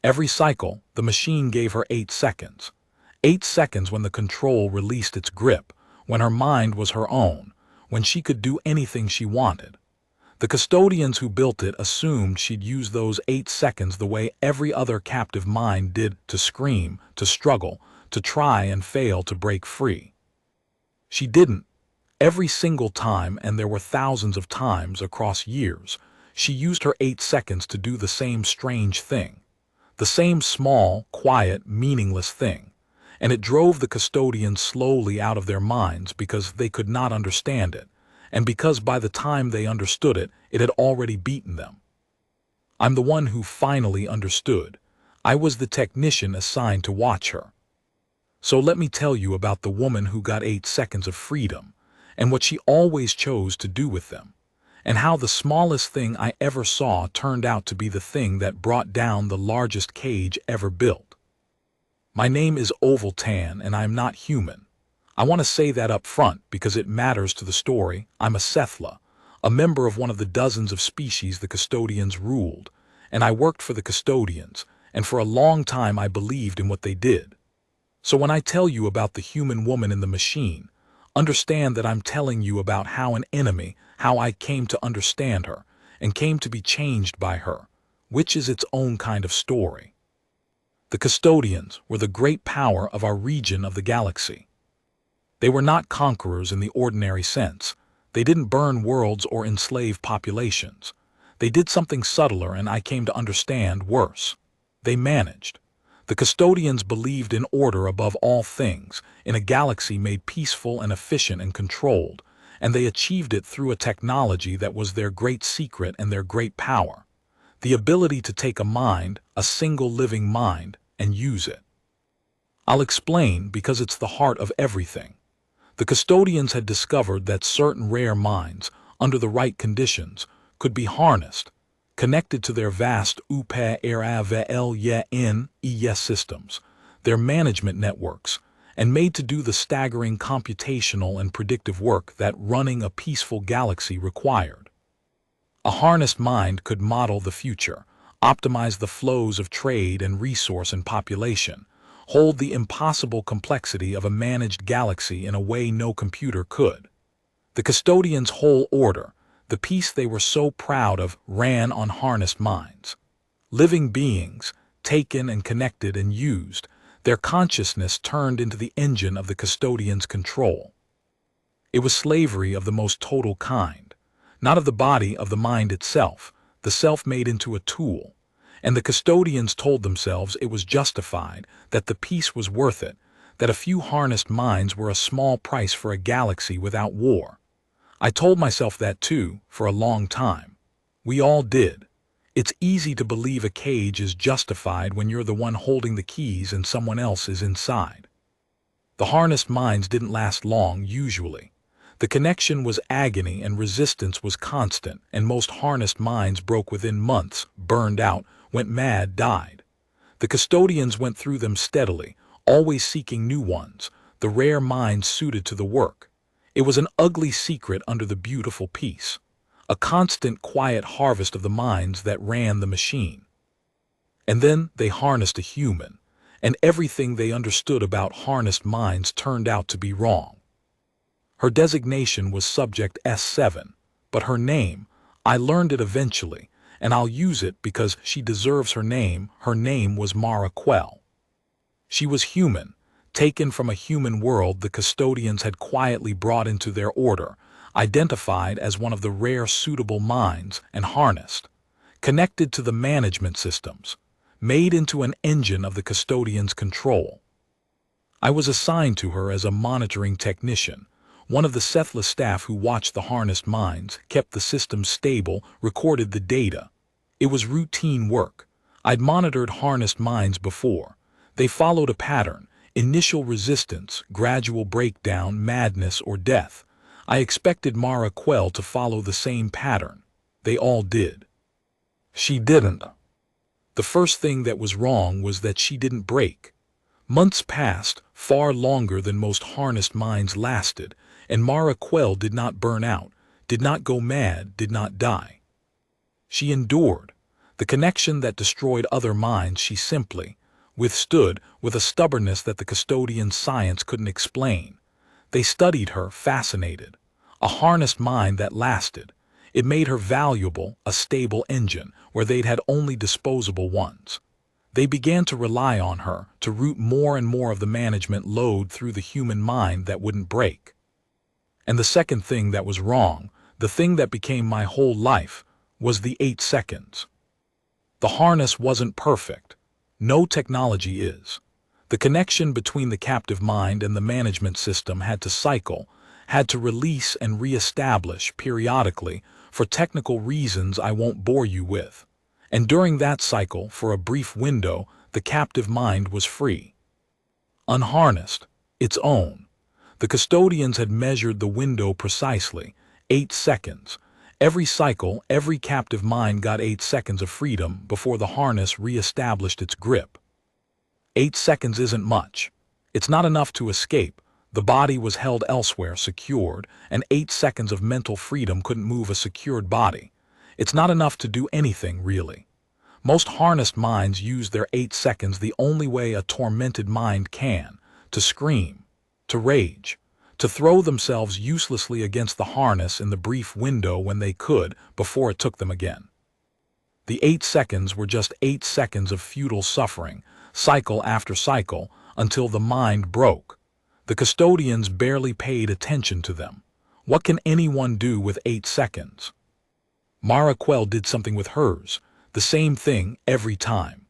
Every cycle, the machine gave her 8 seconds. 8 seconds when the control released its grip, when her mind was her own, when she could do anything she wanted. The custodians who built it assumed she'd use those 8 seconds the way every other captive mind did, to scream, to struggle, to try and fail to break free. She didn't. Every single time, and there were thousands of times across years, she used her 8 seconds to do the same strange thing. The same small, quiet, meaningless thing. And it drove the custodians slowly out of their minds because they could not understand it, and because by the time they understood it, it had already beaten them. I'm the one who finally understood. I was the technician assigned to watch her. So let me tell you about the woman who got 8 seconds of freedom, and what she always chose to do with them, and how the smallest thing I ever saw turned out to be the thing that brought down the largest cage ever built. My name is Oval Tan, and I am not human. I want to say that up front because it matters to the story. I'm a Sethla, a member of one of the dozens of species the Custodians ruled, and I worked for the Custodians, and for a long time I believed in what they did. So when I tell you about the human woman in the machine, understand that I'm telling you about how an enemy, how I came to understand her, and came to be changed by her, which is its own kind of story. The Custodians were the great power of our region of the galaxy. They were not conquerors in the ordinary sense. They didn't burn worlds or enslave populations. They did something subtler, and I came to understand worse. They managed. The Custodians believed in order above all things, in a galaxy made peaceful and efficient and controlled, and they achieved it through a technology that was their great secret and their great power. The ability to take a mind, a single living mind, and use it. I'll explain because it's the heart of everything. The Custodians had discovered that certain rare minds, under the right conditions, could be harnessed, connected to their vast UPARAVLYN systems, their management networks, and made to do the staggering computational and predictive work that running a peaceful galaxy required. A harnessed mind could model the future, optimize the flows of trade and resource and population, hold the impossible complexity of a managed galaxy in a way no computer could. The Custodians' whole order, the peace they were so proud of, ran on harnessed minds. Living beings, taken and connected and used, their consciousness turned into the engine of the Custodians' control. It was slavery of the most total kind, not of the body, of the mind itself, the self made into a tool. And the Custodians told themselves it was justified, that the peace was worth it, that a few harnessed minds were a small price for a galaxy without war. I told myself that too, for a long time. We all did. It's easy to believe a cage is justified when you're the one holding the keys and someone else is inside. The harnessed minds didn't last long, usually. The connection was agony and resistance was constant, and most harnessed minds broke within months, burned out, went mad, died. The Custodians went through them steadily, always seeking new ones, the rare minds suited to the work. It was an ugly secret under the beautiful peace, a constant quiet harvest of the minds that ran the machine. And then they harnessed a human, and everything they understood about harnessed minds turned out to be wrong. Her designation was Subject S7, but her name, I learned it eventually, and I'll use it because she deserves her name. Her name was Mara Quell. She was human, taken from a human world the Custodians had quietly brought into their order, identified as one of the rare suitable minds, and harnessed, connected to the management systems, made into an engine of the Custodians' control. I was assigned to her as a monitoring technician, one of the Sethla staff who watched the harnessed minds, kept the system stable, recorded the data. It was routine work. I'd monitored harnessed minds before. They followed a pattern: initial resistance, gradual breakdown, madness, or death. I expected Mara Quell to follow the same pattern. They all did. She didn't. The first thing that was wrong was that she didn't break. Months passed, far longer than most harnessed minds lasted, and Mara Quell did not burn out, did not go mad, did not die. She endured. The connection that destroyed other minds she simply withstood with a stubbornness that the Custodians' science couldn't explain. They studied her, fascinated. A harnessed mind that lasted. It made her valuable, a stable engine, where they'd had only disposable ones. They began to rely on her to route more and more of the management load through the human mind that wouldn't break. And the second thing that was wrong, the thing that became my whole life, was the 8 seconds. The harness wasn't perfect. No technology is. The connection between the captive mind and the management system had to cycle, had to release and re-establish periodically for technical reasons I won't bore you with. And during that cycle, for a brief window, the captive mind was free. Unharnessed, its own. The Custodians had measured the window precisely, 8 seconds. Every cycle, every captive mind got 8 seconds of freedom before the harness re-established its grip. 8 seconds isn't much. It's not enough to escape. The body was held elsewhere, secured, and 8 seconds of mental freedom couldn't move a secured body. It's not enough to do anything, really. Most harnessed minds use their 8 seconds the only way a tormented mind can, to scream, to rage, to throw themselves uselessly against the harness in the brief window when they could before it took them again. The 8 seconds were just 8 seconds of futile suffering, cycle after cycle, until the mind broke. The Custodians barely paid attention to them. What can anyone do with 8 seconds? Mara Quell did something with hers, the same thing every time.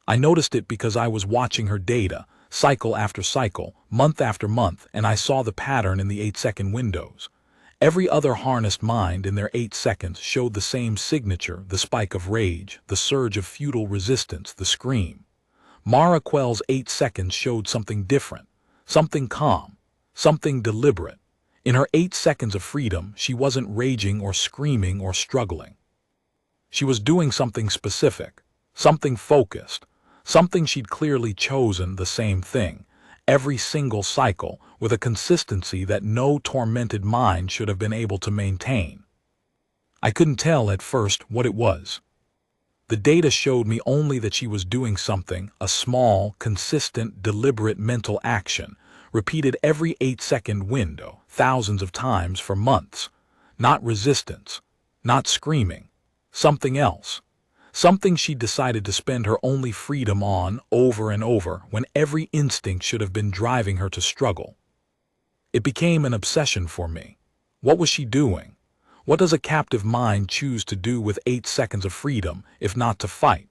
I noticed it because I was watching her data, cycle after cycle, month after month, and I saw the pattern in the 8-second windows. Every other harnessed mind in their 8 seconds showed the same signature, the spike of rage, the surge of futile resistance, the scream. Mara Quell's 8 seconds showed something different, something calm, something deliberate. In her 8 seconds of freedom, she wasn't raging or screaming or struggling. She was doing something specific, something focused, something she'd clearly chosen, the same thing, every single cycle, with a consistency that no tormented mind should have been able to maintain. I couldn't tell at first what it was. The data showed me only that she was doing something, a small, consistent, deliberate mental action, repeated every 8-second window, thousands of times for months. Not resistance, not screaming, something else. Something she decided to spend her only freedom on over and over when every instinct should have been driving her to struggle. It became an obsession for me. What was she doing? What does a captive mind choose to do with 8 seconds of freedom, if not to fight?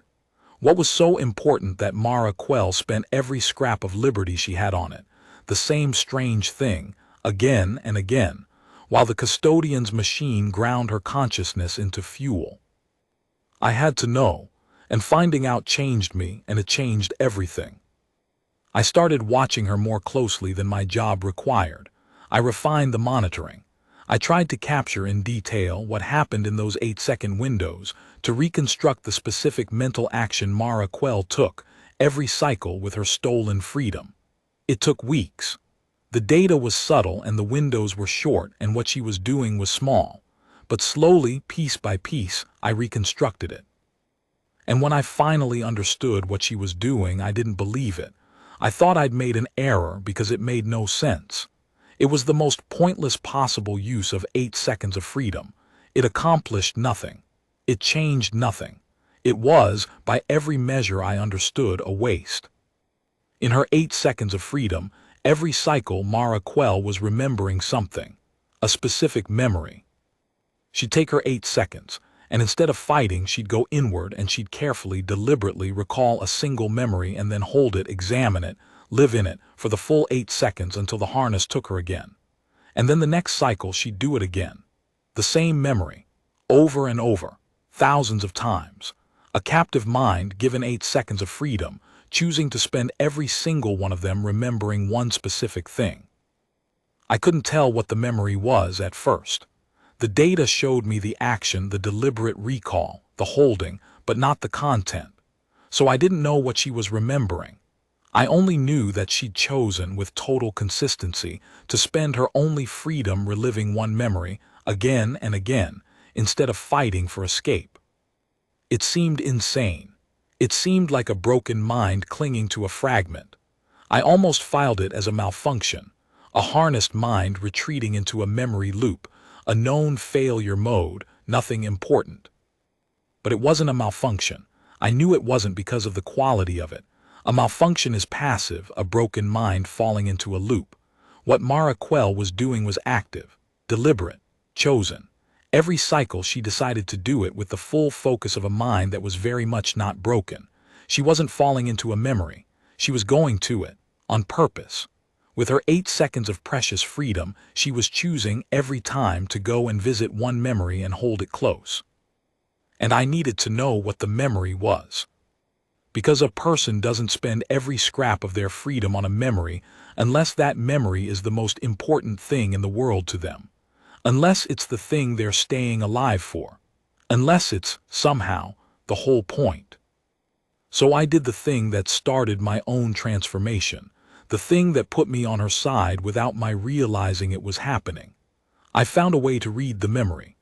What was so important that Mara Quell spent every scrap of liberty she had on it, the same strange thing, again and again, while the Custodian's machine ground her consciousness into fuel? I had to know, and finding out changed me, and it changed everything. I started watching her more closely than my job required. I refined the monitoring. I tried to capture in detail what happened in those 8-second windows, to reconstruct the specific mental action Mara Quell took, every cycle with her stolen freedom. It took weeks. The data was subtle and the windows were short and what she was doing was small. But slowly, piece by piece, I reconstructed it. And when I finally understood what she was doing, I didn't believe it. I thought I'd made an error because it made no sense. It was the most pointless possible use of 8 seconds of freedom. It accomplished nothing. It changed nothing. It was, by every measure I understood, a waste. In her 8 seconds of freedom, every cycle Mara Quell was remembering something, a specific memory. She'd take her 8 seconds, and instead of fighting, she'd go inward and she'd carefully, deliberately recall a single memory and then hold it, examine it, live in it for the full 8 seconds until the harness took her again. And then the next cycle she'd do it again. The same memory, over and over, thousands of times. A captive mind given 8 seconds of freedom, choosing to spend every single one of them remembering one specific thing. I couldn't tell what the memory was at first. The data showed me the action, the deliberate recall, the holding, but not the content. So I didn't know what she was remembering. I only knew that she'd chosen, with total consistency, to spend her only freedom reliving one memory, again and again, instead of fighting for escape. It seemed insane. It seemed like a broken mind clinging to a fragment. I almost filed it as a malfunction, a harnessed mind retreating into a memory loop, a known failure mode, nothing important. But it wasn't a malfunction. I knew it wasn't because of the quality of it. A malfunction is passive, a broken mind falling into a loop. What Mara Quell was doing was active, deliberate, chosen. Every cycle she decided to do it with the full focus of a mind that was very much not broken. She wasn't falling into a memory. She was going to it, on purpose. With her 8 seconds of precious freedom, she was choosing every time to go and visit one memory and hold it close. And I needed to know what the memory was. Because a person doesn't spend every scrap of their freedom on a memory unless that memory is the most important thing in the world to them. Unless it's the thing they're staying alive for. Unless it's, somehow, the whole point. So I did the thing that started my own transformation, the thing that put me on her side without my realizing it was happening. I found a way to read the memory,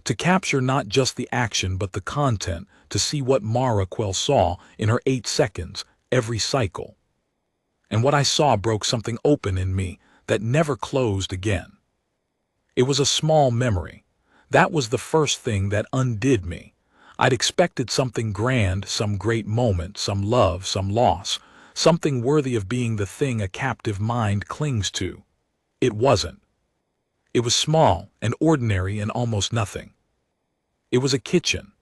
to capture not just the action but the content, to see what Mara Quell saw in her 8 seconds, every cycle. And what I saw broke something open in me that never closed again. It was a small memory. That was the first thing that undid me. I'd expected something grand, some great moment, some love, some loss, something worthy of being the thing a captive mind clings to. It wasn't. It was small and ordinary and almost nothing. It was a kitchen.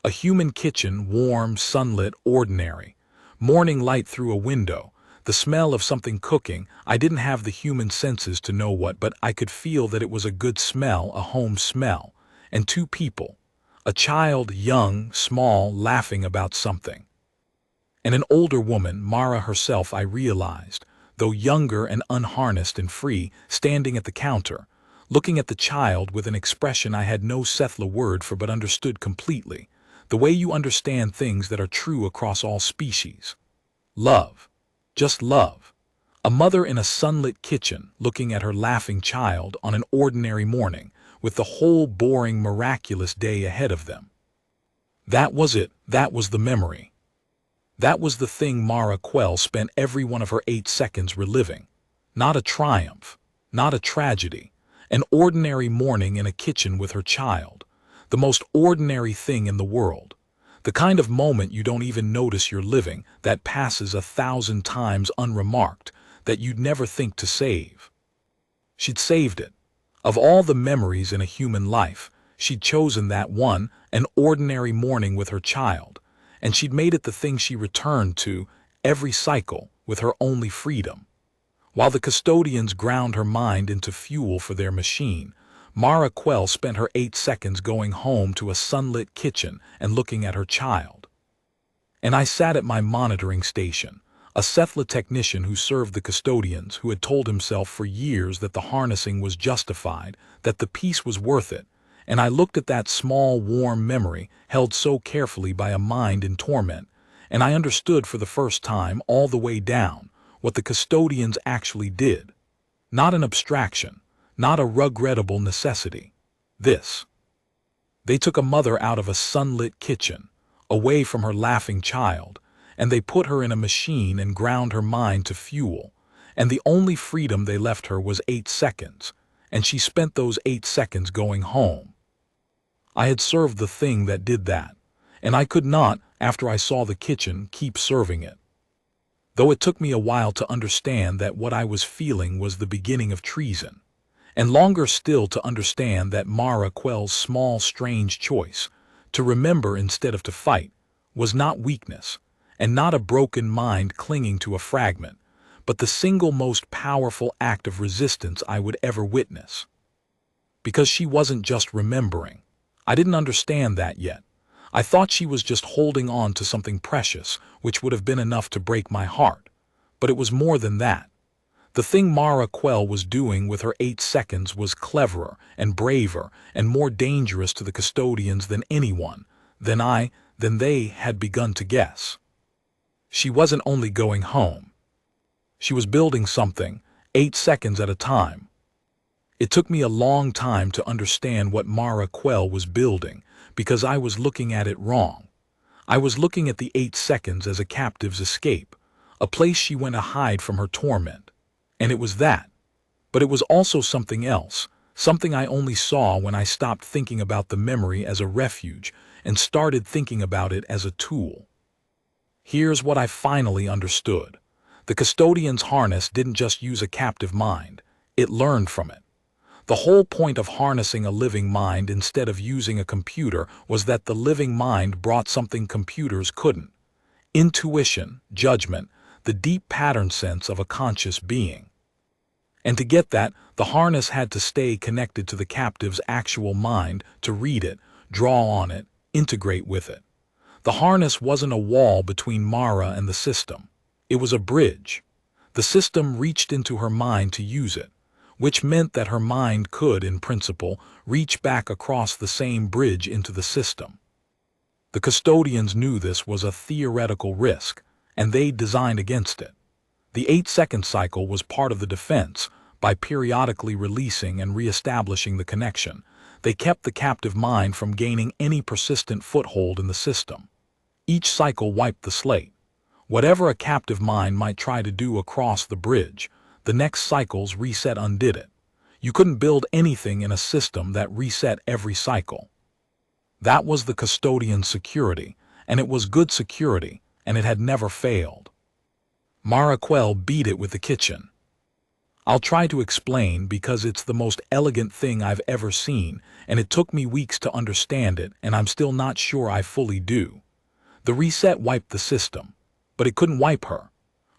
A human kitchen, warm, sunlit, ordinary. Morning light through a window. The smell of something cooking. I didn't have the human senses to know what, but I could feel that it was a good smell, a home smell. And 2 people. A child, young, small, laughing about something. And an older woman, Mara herself, I realized, though younger and unharnessed and free, standing at the counter, looking at the child with an expression I had no Sethla word for but understood completely, the way you understand things that are true across all species. Love. Just love. A mother in a sunlit kitchen looking at her laughing child on an ordinary morning with the whole boring, miraculous day ahead of them. That was it. That was the memory. That was the thing Mara Quell spent every one of her 8 seconds reliving. Not a triumph. Not a tragedy. An ordinary morning in a kitchen with her child. The most ordinary thing in the world. The kind of moment you don't even notice you're living, that passes 1,000 times unremarked, that you'd never think to save. She'd saved it. Of all the memories in a human life, she'd chosen that one, an ordinary morning with her child, and she'd made it the thing she returned to every cycle with her only freedom. While the custodians ground her mind into fuel for their machine, Mara Quell spent her 8 seconds going home to a sunlit kitchen and looking at her child. And I sat at my monitoring station, a Sethla technician who served the custodians, who had told himself for years that the harnessing was justified, that the peace was worth it, and I looked at that small, warm memory held so carefully by a mind in torment, and I understood for the first time all the way down what the custodians actually did. Not an abstraction. Not a regrettable necessity. This. They took a mother out of a sunlit kitchen, away from her laughing child, and they put her in a machine and ground her mind to fuel, and the only freedom they left her was 8 seconds, and she spent those 8 seconds going home. I had served the thing that did that, and I could not, after I saw the kitchen, keep serving it. Though it took me a while to understand that what I was feeling was the beginning of treason. And longer still to understand that Mara Quell's small, strange choice, to remember instead of to fight, was not weakness, and not a broken mind clinging to a fragment, but the single most powerful act of resistance I would ever witness. Because she wasn't just remembering. I didn't understand that yet. I thought she was just holding on to something precious, which would have been enough to break my heart. But it was more than that. The thing Mara Quell was doing with her 8 seconds was cleverer and braver and more dangerous to the custodians than anyone, than they had begun to guess. She wasn't only going home. She was building something, 8 seconds at a time. It took me a long time to understand what Mara Quell was building, because I was looking at it wrong. I was looking at the 8 seconds as a captive's escape, a place she went to hide from her torment. And it was that. But it was also something else, something I only saw when I stopped thinking about the memory as a refuge and started thinking about it as a tool. Here's what I finally understood. The Custodian's harness didn't just use a captive mind, it learned from it. The whole point of harnessing a living mind instead of using a computer was that the living mind brought something computers couldn't: intuition, judgment, the deep pattern sense of a conscious being. And to get that, the harness had to stay connected to the captive's actual mind to read it, draw on it, integrate with it. The harness wasn't a wall between Mara and the system. It was a bridge. The system reached into her mind to use it, which meant that her mind could, in principle, reach back across the same bridge into the system. The Custodians knew this was a theoretical risk, and they designed against it. The 8-second cycle was part of the defense. By periodically releasing and re-establishing the connection, they kept the captive mind from gaining any persistent foothold in the system. Each cycle wiped the slate. Whatever a captive mind might try to do across the bridge, the next cycle's reset undid it. You couldn't build anything in a system that reset every cycle. That was the Custodian's security, and it was good security, and it had never failed. Mara Quell beat it with the kitchen. I'll try to explain because it's the most elegant thing I've ever seen, and it took me weeks to understand it, and I'm still not sure I fully do. The reset wiped the system, but it couldn't wipe her.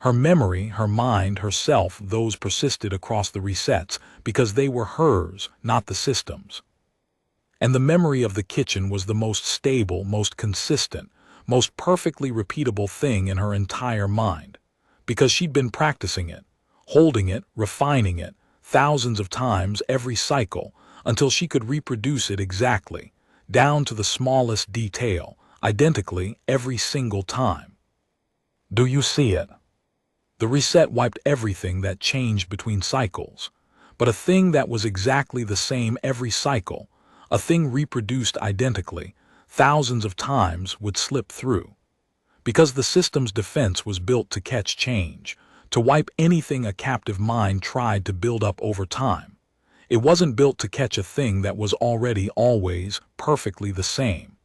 Her memory, her mind, herself, those persisted across the resets because they were hers, not the system's. And the memory of the kitchen was the most stable, most consistent, most perfectly repeatable thing in her entire mind, because she'd been practicing it, holding it, refining it, thousands of times every cycle, until she could reproduce it exactly, down to the smallest detail, identically every single time. Do you see it? The reset wiped everything that changed between cycles, but a thing that was exactly the same every cycle, a thing reproduced identically, thousands of times, would slip through. Because the system's defense was built to catch change, to wipe anything a captive mind tried to build up over time. It wasn't built to catch a thing that was already always perfectly the same.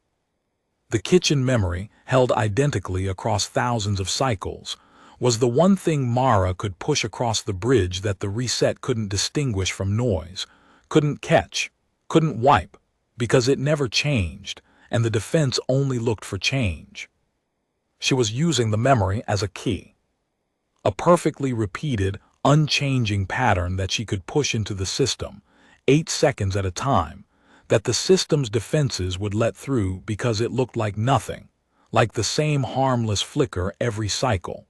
The kitchen memory, held identically across thousands of cycles, was the one thing Mara could push across the bridge that the reset couldn't distinguish from noise, couldn't catch, couldn't wipe, because it never changed, and the defense only looked for change. She was using the memory as a key. A perfectly repeated, unchanging pattern that she could push into the system, 8 seconds at a time, that the system's defenses would let through because it looked like nothing, like the same harmless flicker every cycle.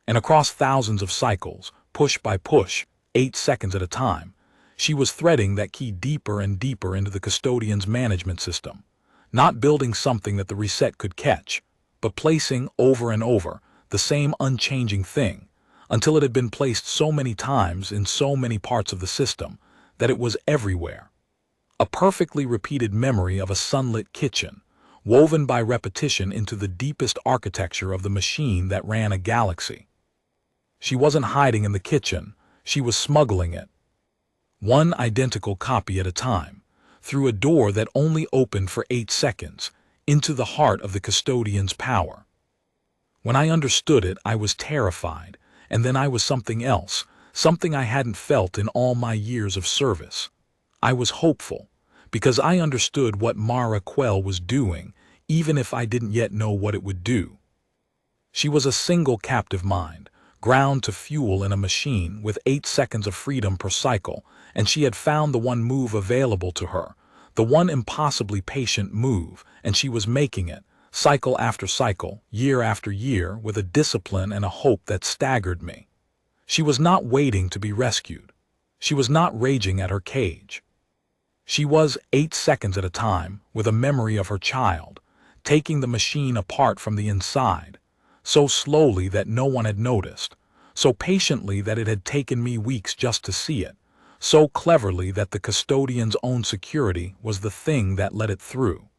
And across thousands of cycles, push by push, 8 seconds at a time, she was threading that key deeper and deeper into the Custodian's management system, not building something that the reset could catch, but placing over and over the same unchanging thing, until it had been placed so many times in so many parts of the system that it was everywhere. A perfectly repeated memory of a sunlit kitchen, woven by repetition into the deepest architecture of the machine that ran a galaxy. She wasn't hiding in the kitchen, she was smuggling it. One identical copy at a time, through a door that only opened for 8 seconds, into the heart of the Custodian's power. When I understood it, I was terrified, and then I was something else, something I hadn't felt in all my years of service. I was hopeful, because I understood what Mara Quell was doing, even if I didn't yet know what it would do. She was a single captive mind, ground to fuel in a machine with 8 seconds of freedom per cycle, and she had found the one move available to her, the one impossibly patient move, and she was making it, cycle after cycle, year after year, with a discipline and a hope that staggered me. She was not waiting to be rescued. She was not raging at her cage. She was, 8 seconds at a time, with a memory of her child, taking the machine apart from the inside, so slowly that no one had noticed, so patiently that it had taken me weeks just to see it, so cleverly that the Custodian's own security was the thing that let it through.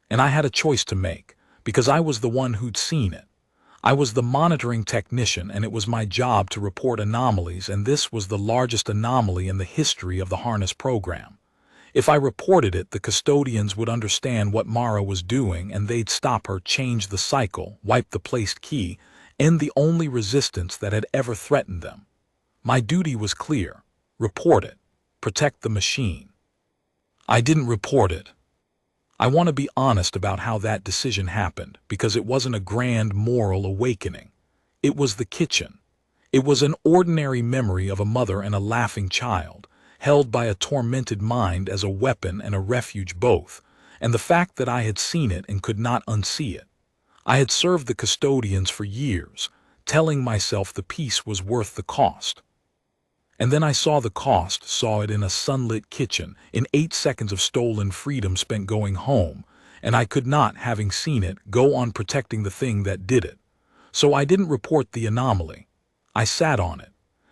And I had a choice to make, because I was the one who'd seen it. I was the monitoring technician, and it was my job to report anomalies, and this was the largest anomaly in the history of the harness program. If I reported it, the custodians would understand what Mara was doing, and they'd stop her, change the cycle, wipe the placed key, end the only resistance that had ever threatened them. My duty was clear: report it, protect the machine. I didn't report it. I want to be honest about how that decision happened, because it wasn't a grand moral awakening. It was the kitchen. It was an ordinary memory of a mother and a laughing child, held by a tormented mind as a weapon and a refuge both, and the fact that I had seen it and could not unsee it. I had served the custodians for years, telling myself the peace was worth the cost. And then I saw the cost, saw it in a sunlit kitchen, in 8 seconds of stolen freedom spent going home, and I could not, having seen it, go on protecting the thing that did it. So I didn't report the anomaly. I sat on it.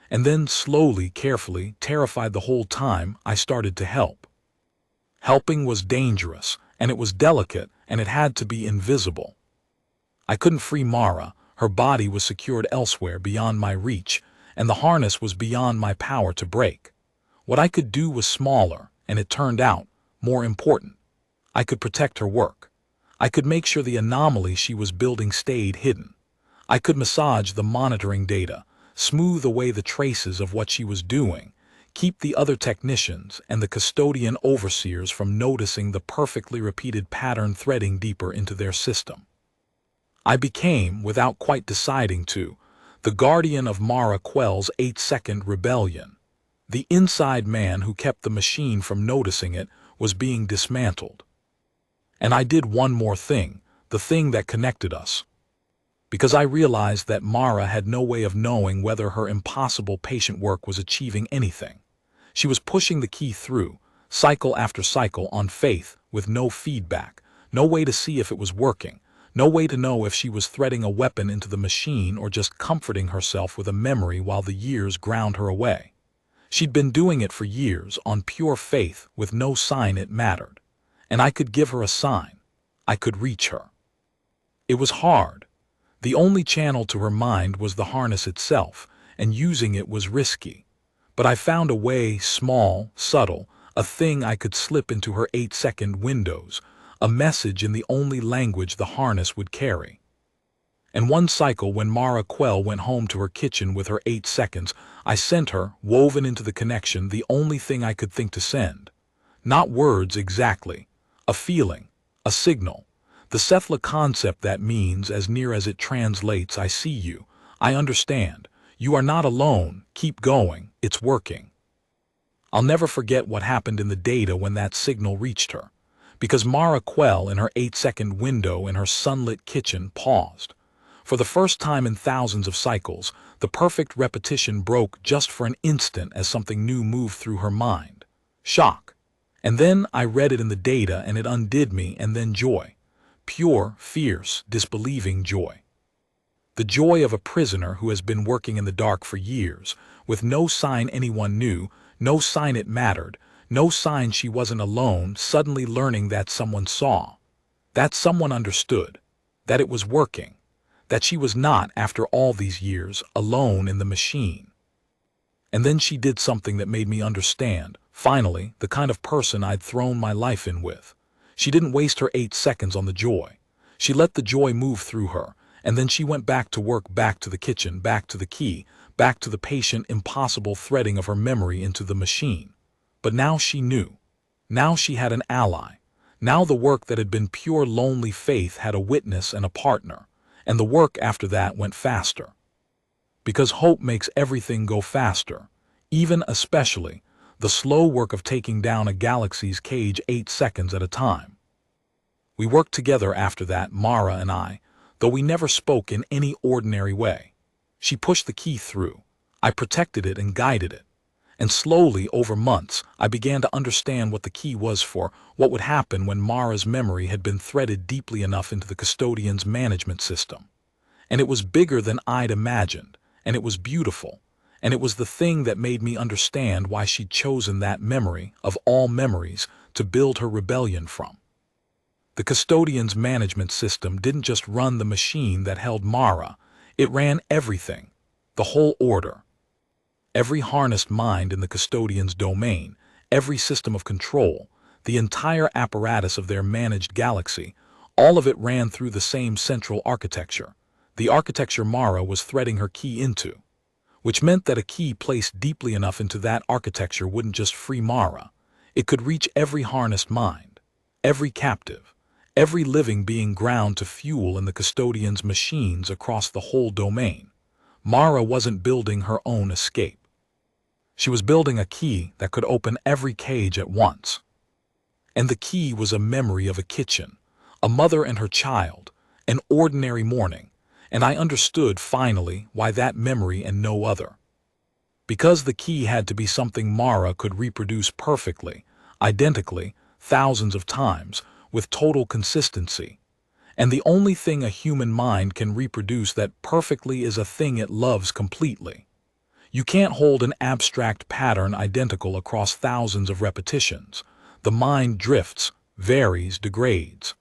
And then slowly, carefully, terrified the whole time, I started to help. Helping was dangerous, and it was delicate, and it had to be invisible. I couldn't free Mara. Her body was secured elsewhere beyond my reach, and the harness was beyond my power to break. What I could do was smaller, and it turned out more important. I could protect her work. I could make sure the anomaly she was building stayed hidden. I could massage the monitoring data, smooth away the traces of what she was doing, keep the other technicians and the custodian overseers from noticing the perfectly repeated pattern threading deeper into their system. I became, without quite deciding to, the guardian of Mara Quell's 8-second rebellion. The inside man who kept the machine from noticing it was being dismantled. And I did one more thing, the thing that connected us. Because I realized that Mara had no way of knowing whether her impossible patient work was achieving anything. She was pushing the key through, cycle after cycle, on faith, with no feedback, no way to see if it was working, no way to know if she was threading a weapon into the machine or just comforting herself with a memory while the years ground her away. She'd been doing it for years, on pure faith, with no sign it mattered. And I could give her a sign. I could reach her. It was hard. The only channel to her mind was the harness itself, and using it was risky. But I found a way, small, subtle, a thing I could slip into her 8-second windows, a message in the only language the harness would carry. And one cycle, when Mara Quell went home to her kitchen with her 8 seconds, I sent her, woven into the connection, the only thing I could think to send. Not words exactly, a feeling, a signal. The Sethla concept that means, as near as it translates, I see you, I understand, you are not alone, keep going, it's working. I'll never forget what happened in the data when that signal reached her. Because Mara Quell, in her 8-second window in her sunlit kitchen, paused. For the first time in thousands of cycles, the perfect repetition broke just for an instant as something new moved through her mind. Shock. And then I read it in the data, and it undid me, and then joy. Pure, fierce, disbelieving joy. The joy of a prisoner who has been working in the dark for years, with no sign anyone knew, no sign it mattered, no sign she wasn't alone, suddenly learning that someone saw, that someone understood, that it was working, that she was not, after all these years, alone in the machine. And then she did something that made me understand, finally, the kind of person I'd thrown my life in with. She didn't waste her 8 seconds on the joy. She let the joy move through her, and then she went back to work, back to the kitchen, back to the key, back to the patient, impossible threading of her memory into the machine. But now she knew. Now she had an ally. Now the work that had been pure lonely faith had a witness and a partner, and the work after that went faster. Because hope makes everything go faster, even, especially, the slow work of taking down a galaxy's cage 8 seconds at a time. We worked together after that, Mara and I, though we never spoke in any ordinary way. She pushed the key through. I protected it and guided it. And slowly, over months, I began to understand what the key was for, what would happen when Mara's memory had been threaded deeply enough into the Custodians' management system. And it was bigger than I'd imagined, and it was beautiful, and it was the thing that made me understand why she'd chosen that memory, of all memories, to build her rebellion from. The Custodians' management system didn't just run the machine that held Mara, it ran everything, the whole order. Every harnessed mind in the Custodians' domain, every system of control, the entire apparatus of their managed galaxy, all of it ran through the same central architecture, the architecture Mara was threading her key into, which meant that a key placed deeply enough into that architecture wouldn't just free Mara, it could reach every harnessed mind, every captive, every living being ground to fuel in the Custodians' machines across the whole domain. Mara wasn't building her own escape. She was building a key that could open every cage at once. And the key was a memory of a kitchen, a mother and her child, an ordinary morning, and I understood finally why that memory and no other. Because the key had to be something Mara could reproduce perfectly, identically, thousands of times, with total consistency. And the only thing a human mind can reproduce that perfectly is a thing it loves completely. You can't hold an abstract pattern identical across thousands of repetitions. The mind drifts, varies, degrades.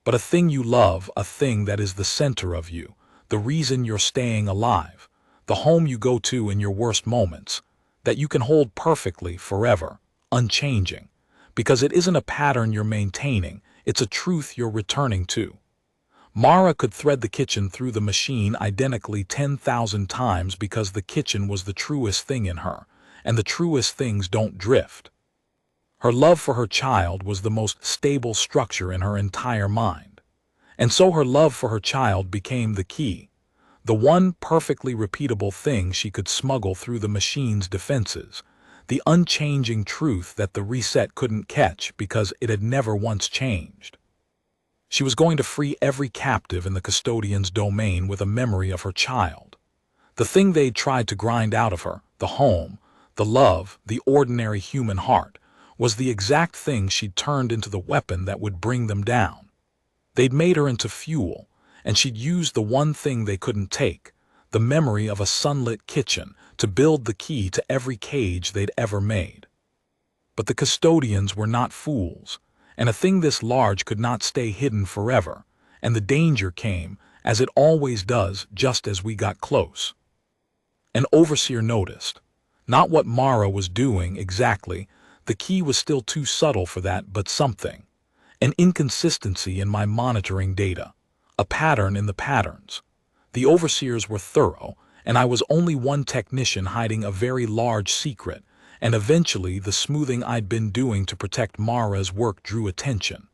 But a thing you love, a thing that is the center of you, the reason you're staying alive, the home you go to in your worst moments, that you can hold perfectly forever, unchanging, because it isn't a pattern you're maintaining, it's a truth you're returning to. Mara could thread the kitchen through the machine identically 10,000 times because the kitchen was the truest thing in her, and the truest things don't drift. Her love for her child was the most stable structure in her entire mind. And so her love for her child became the key, the one perfectly repeatable thing she could smuggle through the machine's defenses, the unchanging truth that the reset couldn't catch because it had never once changed. She was going to free every captive in the Custodians' domain with a memory of her child. The thing they'd tried to grind out of her, the home, the love, the ordinary human heart, was the exact thing she'd turned into the weapon that would bring them down. They'd made her into fuel, and she'd used the one thing they couldn't take, the memory of a sunlit kitchen, to build the key to every cage they'd ever made. But the Custodians were not fools, and a thing this large could not stay hidden forever, and the danger came, as it always does, just as we got close. An overseer noticed. Not what Mara was doing exactly, the key was still too subtle for that, but something. An inconsistency in my monitoring data, a pattern in the patterns. The overseers were thorough, and I was only one technician hiding a very large secret, and eventually the smoothing I'd been doing to protect Mara's work drew attention.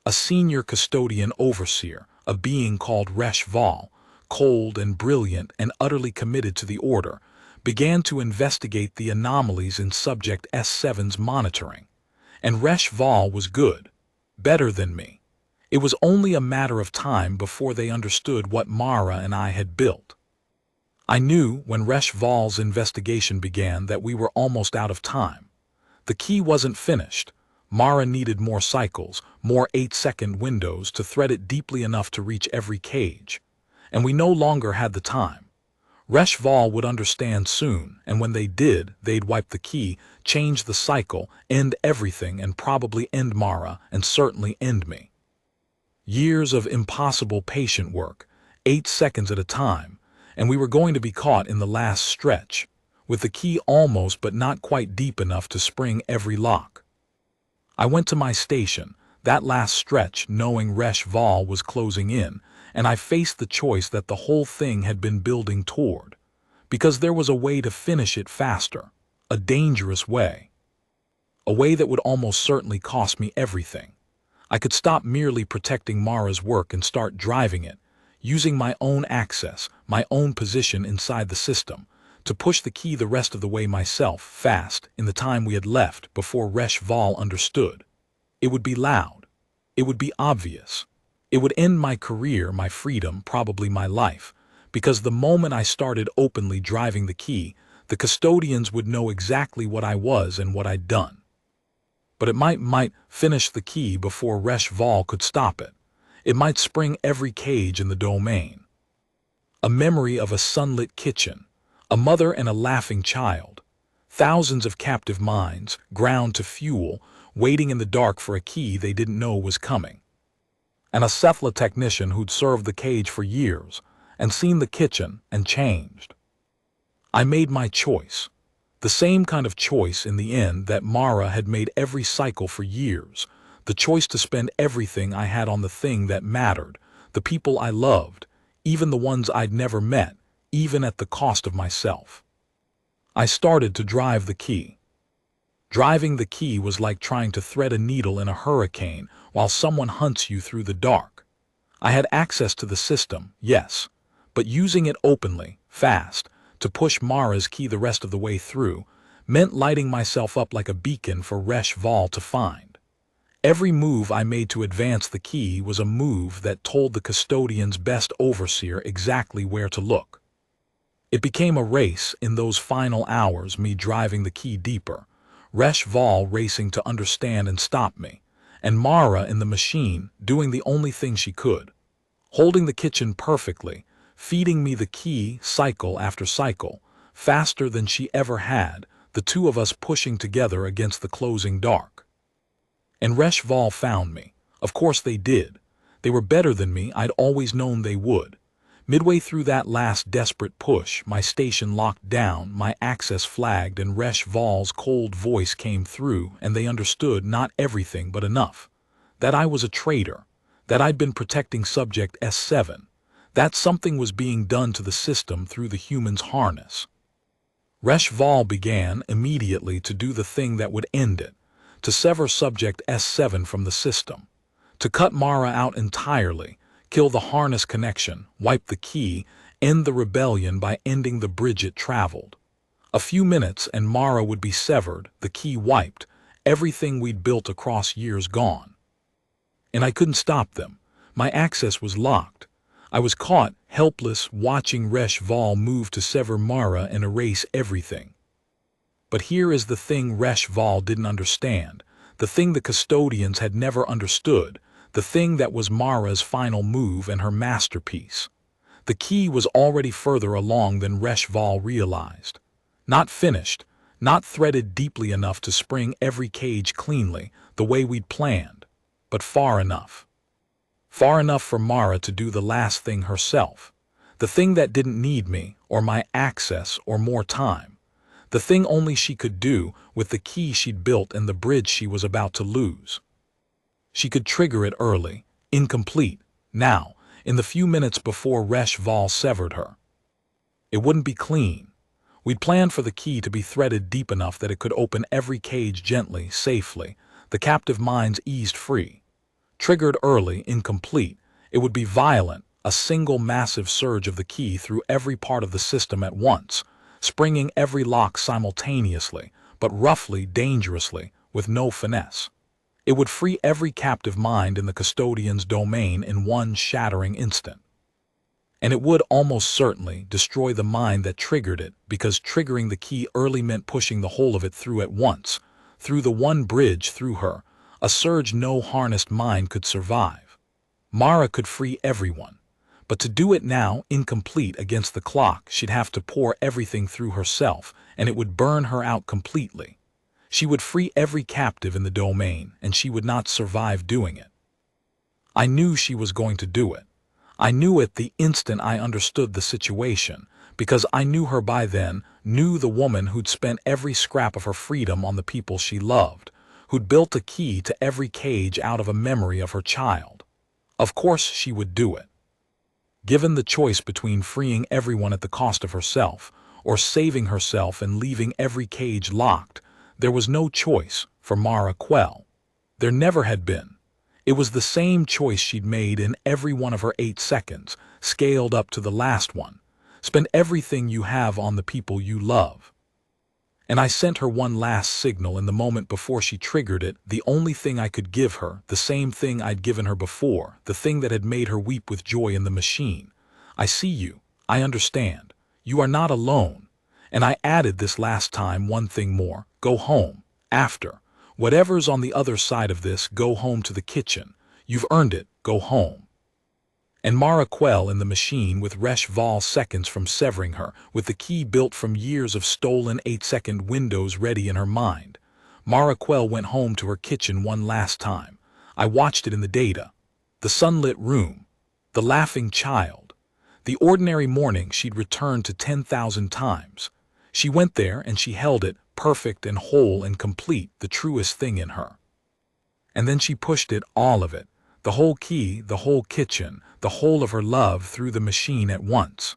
A senior custodian overseer, a being called HFY, cold and brilliant and utterly committed to the order, began to investigate the anomalies in Subject S7's monitoring. And HFY was good, better than me. It was only a matter of time before they understood what Mara and I had built. I knew when HFY's investigation began that we were almost out of time. The key wasn't finished. Mara needed more cycles, more 8-second windows to thread it deeply enough to reach every cage. And we no longer had the time. HFY would understand soon, and when they did, they'd wipe the key, change the cycle, end everything, and probably end Mara, and certainly end me. Years of impossible patient work, 8 seconds at a time, and we were going to be caught in the last stretch, with the key almost but not quite deep enough to spring every lock. I went to my station, that last stretch, knowing HFY was closing in, and I faced the choice that the whole thing had been building toward, because there was a way to finish it faster, a dangerous way. A way that would almost certainly cost me everything. I could stop merely protecting Mara's work and start driving it, using my own access, my own position inside the system, to push the key the rest of the way myself, fast, in the time we had left before HFY understood. It would be loud. It would be obvious. It would end my career, my freedom, probably my life, because the moment I started openly driving the key, the Custodians would know exactly what I was and what I'd done. But it might finish the key before HFY could stop it. It might spring every cage in the domain. A memory of a sunlit kitchen, a mother and a laughing child, thousands of captive minds, ground to fuel, waiting in the dark for a key they didn't know was coming. And a Cephala technician who'd served the cage for years and seen the kitchen and changed. I made my choice. The same kind of choice in the end that Mara had made every cycle for years. The choice to spend everything I had on the thing that mattered, the people I loved, even the ones I'd never met, even at the cost of myself. I started to drive the key. Driving the key was like trying to thread a needle in a hurricane while someone hunts you through the dark. I had access to the system, yes, but using it openly, fast, to push Mara's key the rest of the way through, meant lighting myself up like a beacon for HFY to find. Every move I made to advance the key was a move that told the Custodians' best overseer exactly where to look. It became a race in those final hours, me driving the key deeper, HFY racing to understand and stop me, and Mara in the machine doing the only thing she could, holding the kitchen perfectly, feeding me the key cycle after cycle, faster than she ever had, the two of us pushing together against the closing dark. And HFY found me. Of course they did. They were better than me, I'd always known they would. Midway through that last desperate push, my station locked down, my access flagged, and HFY's cold voice came through, and they understood not everything but enough. That I was a traitor. That I'd been protecting Subject S7. That something was being done to the system through the human's harness. HFY began immediately to do the thing that would end it, to sever Subject S7 from the system, to cut Mara out entirely, kill the harness connection, wipe the key, end the rebellion by ending the bridge it traveled. A few minutes and Mara would be severed, the key wiped, everything we'd built across years gone. And I couldn't stop them. My access was locked. I was caught, helpless, watching HFY move to sever Mara and erase everything. But here is the thing HFY didn't understand, the thing the Custodians had never understood, the thing that was Mara's final move and her masterpiece. The key was already further along than HFY realized. Not finished, not threaded deeply enough to spring every cage cleanly, the way we'd planned, but far enough. Far enough for Mara to do the last thing herself, the thing that didn't need me, or my access, or more time, the thing only she could do with the key she'd built and the bridge she was about to lose. She could trigger it early, incomplete, now, in the few minutes before HFY severed her. It wouldn't be clean. We'd planned for the key to be threaded deep enough that it could open every cage gently, safely, the captive minds eased free. Triggered early, incomplete, it would be violent, a single massive surge of the key through every part of the system at once, springing every lock simultaneously, but roughly, dangerously, with no finesse. It would free every captive mind in the Custodian's domain in one shattering instant. And it would almost certainly destroy the mind that triggered it, because triggering the key early meant pushing the whole of it through at once, through the one bridge through her, a surge no harnessed mind could survive. Mara could free everyone, but to do it now, incomplete against the clock, she'd have to pour everything through herself, and it would burn her out completely. She would free every captive in the domain, and she would not survive doing it. I knew she was going to do it. I knew it the instant I understood the situation, because I knew her by then, knew the woman who'd spent every scrap of her freedom on the people she loved, who'd built a key to every cage out of a memory of her child. Of course she would do it. Given the choice between freeing everyone at the cost of herself, or saving herself and leaving every cage locked, there was no choice for Mara Quell. There never had been. It was the same choice she'd made in every one of her 8 seconds, scaled up to the last one. Spend everything you have on the people you love. And I sent her one last signal in the moment before she triggered it, the only thing I could give her, the same thing I'd given her before, the thing that had made her weep with joy in the machine. I see you. I understand. You are not alone. And I added this last time one thing more. Go home. After. Whatever's on the other side of this, go home to the kitchen. You've earned it. Go home. And Mara Quell in the machine with HFY seconds from severing her, with the key built from years of stolen 8-second windows ready in her mind. Mara Quell went home to her kitchen one last time. I watched it in the data. The sunlit room. The laughing child. The ordinary morning she'd returned to 10,000 times. She went there and she held it, perfect and whole and complete, the truest thing in her. And then she pushed it, all of it, the whole key, the whole kitchen, the whole of her love through the machine at once.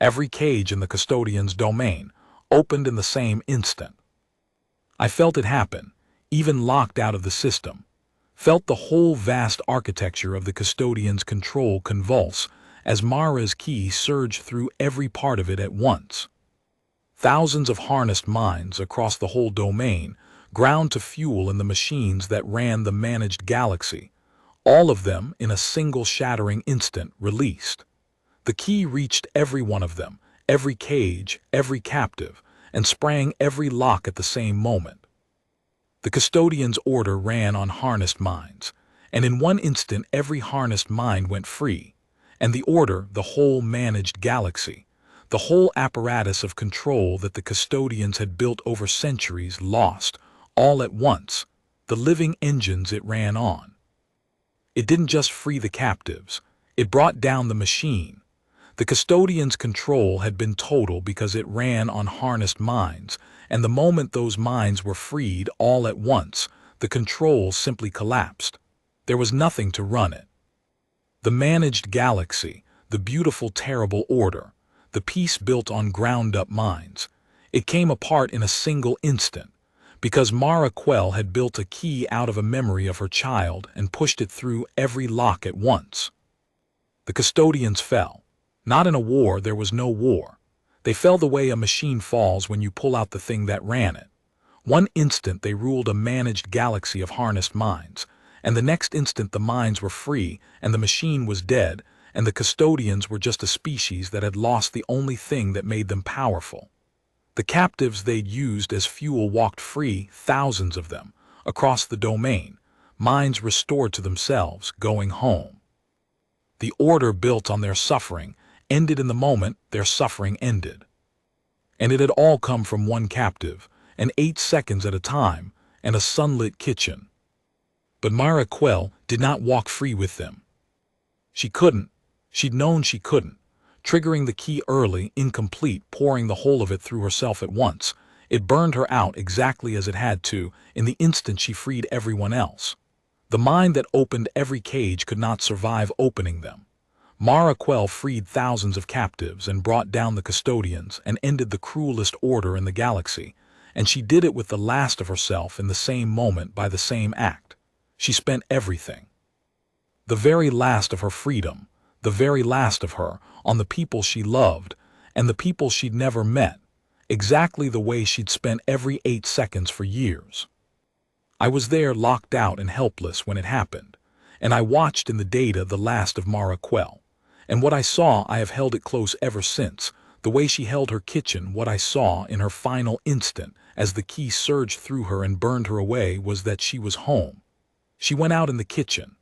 Every cage in the Custodians' domain opened in the same instant. I felt it happen, even locked out of the system. Felt the whole vast architecture of the Custodians' control convulse as Mara's key surged through every part of it at once. Thousands of harnessed minds across the whole domain ground to fuel in the machines that ran the managed galaxy, all of them in a single shattering instant released. The key reached every one of them, every cage, every captive, and sprang every lock at the same moment. The Custodians' order ran on harnessed minds, and in one instant every harnessed mind went free, and the order, the whole managed galaxy, the whole apparatus of control that the Custodians had built over centuries lost, all at once, the living engines it ran on. It didn't just free the captives, it brought down the machine. The Custodians' control had been total because it ran on harnessed minds, and the moment those minds were freed all at once, the control simply collapsed. There was nothing to run it. The managed galaxy, the beautiful terrible order, the peace built on ground-up minds, it came apart in a single instant, because Mara Quell had built a key out of a memory of her child and pushed it through every lock at once. The Custodians fell. Not in a war, there was no war. They fell the way a machine falls when you pull out the thing that ran it. One instant they ruled a managed galaxy of harnessed minds, and the next instant the minds were free and the machine was dead, and the Custodians were just a species that had lost the only thing that made them powerful. The captives they'd used as fuel walked free, thousands of them, across the domain, minds restored to themselves, going home. The order built on their suffering ended in the moment their suffering ended. And it had all come from one captive, and 8 seconds at a time, and a sunlit kitchen. But Mara Quell did not walk free with them. She couldn't. She'd known she couldn't. Triggering the key early, incomplete, pouring the whole of it through herself at once, it burned her out exactly as it had to, in the instant she freed everyone else. The mind that opened every cage could not survive opening them. Mara Quell freed thousands of captives and brought down the Custodians and ended the cruelest order in the galaxy, and she did it with the last of herself in the same moment by the same act. She spent everything. The very last of her freedom, the very last of her, on the people she loved and the people she'd never met, exactly the way she'd spent every 8 seconds for years. I was there locked out and helpless when it happened, and I watched in the data the last of Mara Quell. And what I saw, I have held it close ever since, the way she held her kitchen. What I saw in her final instant as the key surged through her and burned her away was that she was home. She went out in the kitchen,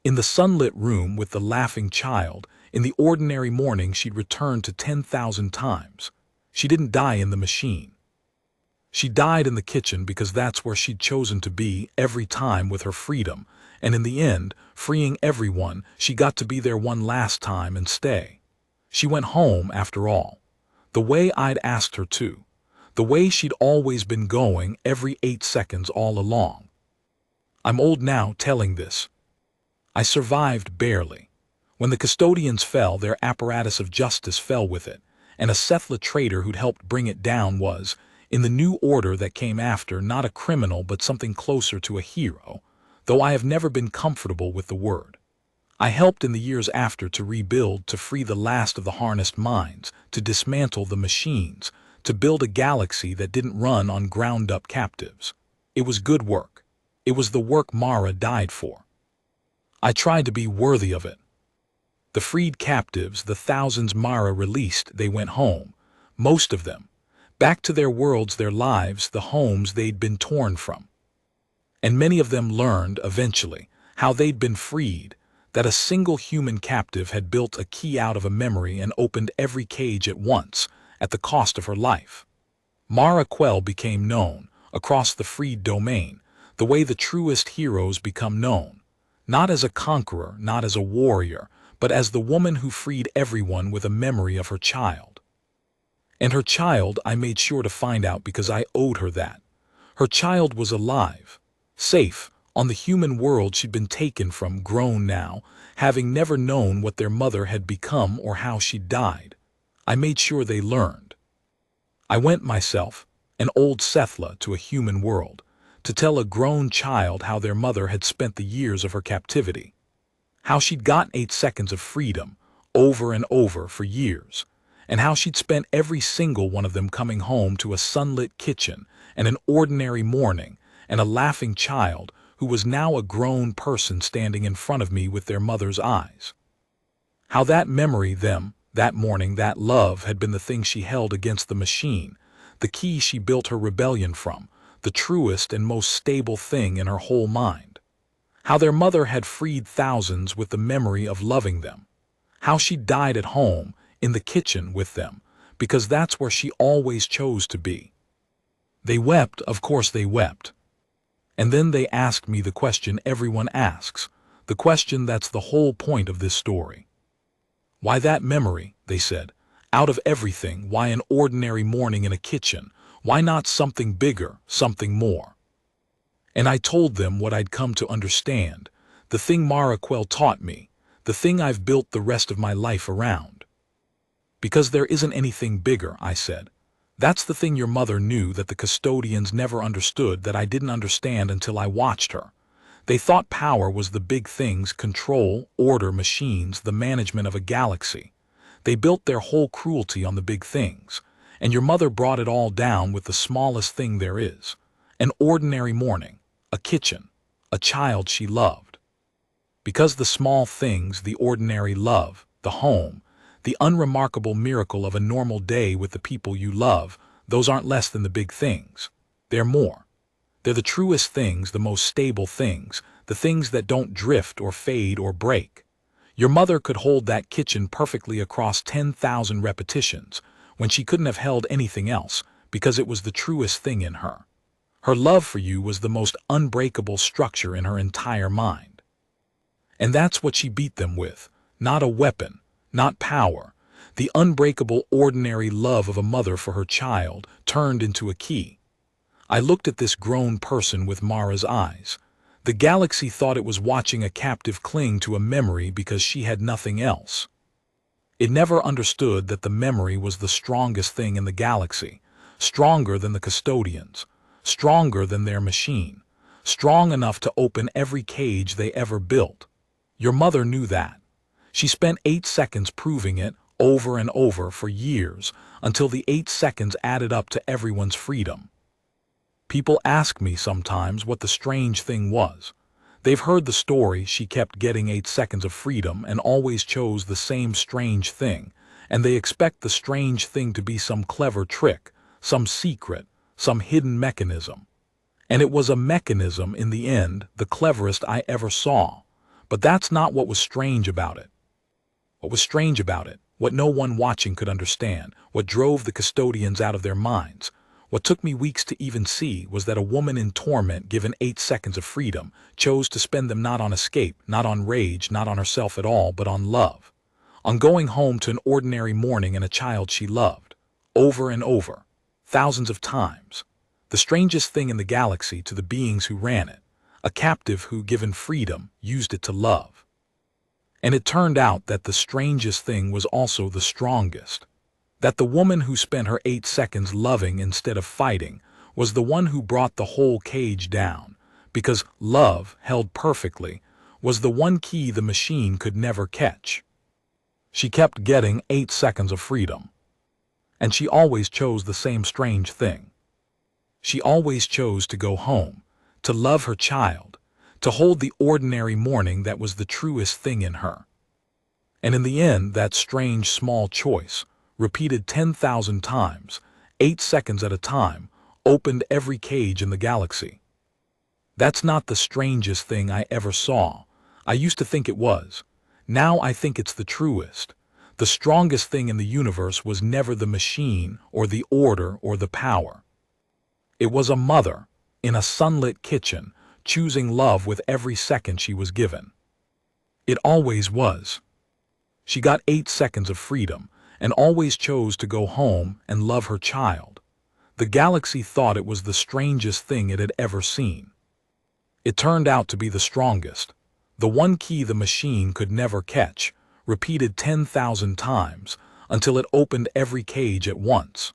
in the sunlit room with the laughing child. In the ordinary morning she'd returned to 10,000 times. She didn't die in the machine. She died in the kitchen because that's where she'd chosen to be every time with her freedom, and in the end, freeing everyone, she got to be there one last time and stay. She went home after all, the way I'd asked her to, the way she'd always been going every 8 seconds all along. I'm old now telling this. I survived barely. When the Custodians fell, their apparatus of justice fell with it, and a Sethla traitor who'd helped bring it down was, in the new order that came after, not a criminal but something closer to a hero, though I have never been comfortable with the word. I helped in the years after to rebuild, to free the last of the harnessed minds, to dismantle the machines, to build a galaxy that didn't run on ground-up captives. It was good work. It was the work Mara died for. I tried to be worthy of it. The freed captives, the thousands Mara released, they went home, most of them, back to their worlds, their lives, the homes they'd been torn from. And many of them learned, eventually, how they'd been freed, that a single human captive had built a key out of a memory and opened every cage at once, at the cost of her life. Mara Quell became known, across the freed domain, the way the truest heroes become known. Not as a conqueror, not as a warrior, but as the woman who freed everyone with a memory of her child. And her child, I made sure to find out because I owed her that. Her child was alive, safe, on the human world she'd been taken from, grown now, having never known what their mother had become or how she died. I made sure they learned. I went myself, an old Sethla, to a human world, to tell a grown child how their mother had spent the years of her captivity. How she'd gotten 8 seconds of freedom, over and over for years, and how she'd spent every single one of them coming home to a sunlit kitchen and an ordinary morning and a laughing child who was now a grown person standing in front of me with their mother's eyes. How that memory, that morning, that love had been the thing she held against the machine, the key she built her rebellion from, the truest and most stable thing in her whole mind. How their mother had freed thousands with the memory of loving them. How she died at home, in the kitchen with them, because that's where she always chose to be. They wept, of course they wept. And then they asked me the question everyone asks, the question that's the whole point of this story. Why that memory, they said, out of everything, why an ordinary morning in a kitchen? Why not something bigger, something more? And I told them what I'd come to understand, the thing Mara Quell taught me, the thing I've built the rest of my life around. Because there isn't anything bigger, I said. That's the thing your mother knew that the Custodians never understood, that I didn't understand until I watched her. They thought power was the big things, control, order, machines, the management of a galaxy. They built their whole cruelty on the big things, and your mother brought it all down with the smallest thing there is. An ordinary morning, a kitchen, a child she loved. Because the small things, the ordinary love, the home, the unremarkable miracle of a normal day with the people you love, those aren't less than the big things. They're more. They're the truest things, the most stable things, the things that don't drift or fade or break. Your mother could hold that kitchen perfectly across 10,000 repetitions, when she couldn't have held anything else, because it was the truest thing in her. Her love for you was the most unbreakable structure in her entire mind. And that's what she beat them with, not a weapon, not power, the unbreakable ordinary love of a mother for her child turned into a key. I looked at this grown person with Mara's eyes. The galaxy thought it was watching a captive cling to a memory because she had nothing else. It never understood that the memory was the strongest thing in the galaxy, stronger than the Custodians, stronger than their machine, strong enough to open every cage they ever built. Your mother knew that. She spent 8 seconds proving it over and over for years until the 8 seconds added up to everyone's freedom. People ask me sometimes what the strange thing was. They've heard the story she kept getting 8 seconds of freedom and always chose the same strange thing, and they expect the strange thing to be some clever trick, some secret, some hidden mechanism. And it was a mechanism in the end, the cleverest I ever saw. But that's not what was strange about it. What was strange about it, what no one watching could understand, what drove the Custodians out of their minds, what took me weeks to even see, was that a woman in torment given 8 seconds of freedom chose to spend them not on escape, not on rage, not on herself at all, but on love. On going home to an ordinary morning and a child she loved. Over and over. Thousands of times. The strangest thing in the galaxy to the beings who ran it. A captive who, given freedom, used it to love. And it turned out that the strangest thing was also the strongest. That the woman who spent her 8 seconds loving instead of fighting was the one who brought the whole cage down, because love, held perfectly, was the one key the machine could never catch. She kept getting 8 seconds of freedom. And she always chose the same strange thing. She always chose to go home, to love her child, to hold the ordinary morning that was the truest thing in her. And in the end, that strange small choice, repeated 10,000 times, 8 seconds at a time, opened every cage in the galaxy. That's not the strangest thing I ever saw. I used to think it was. Now I think it's the truest. The strongest thing in the universe was never the machine or the order or the power. It was a mother, in a sunlit kitchen, choosing love with every second she was given. It always was. She got 8 seconds of freedom, and always chose to go home and love her child. The galaxy thought it was the strangest thing it had ever seen. It turned out to be the strongest, the one key the machine could never catch, repeated 10,000 times, until it opened every cage at once.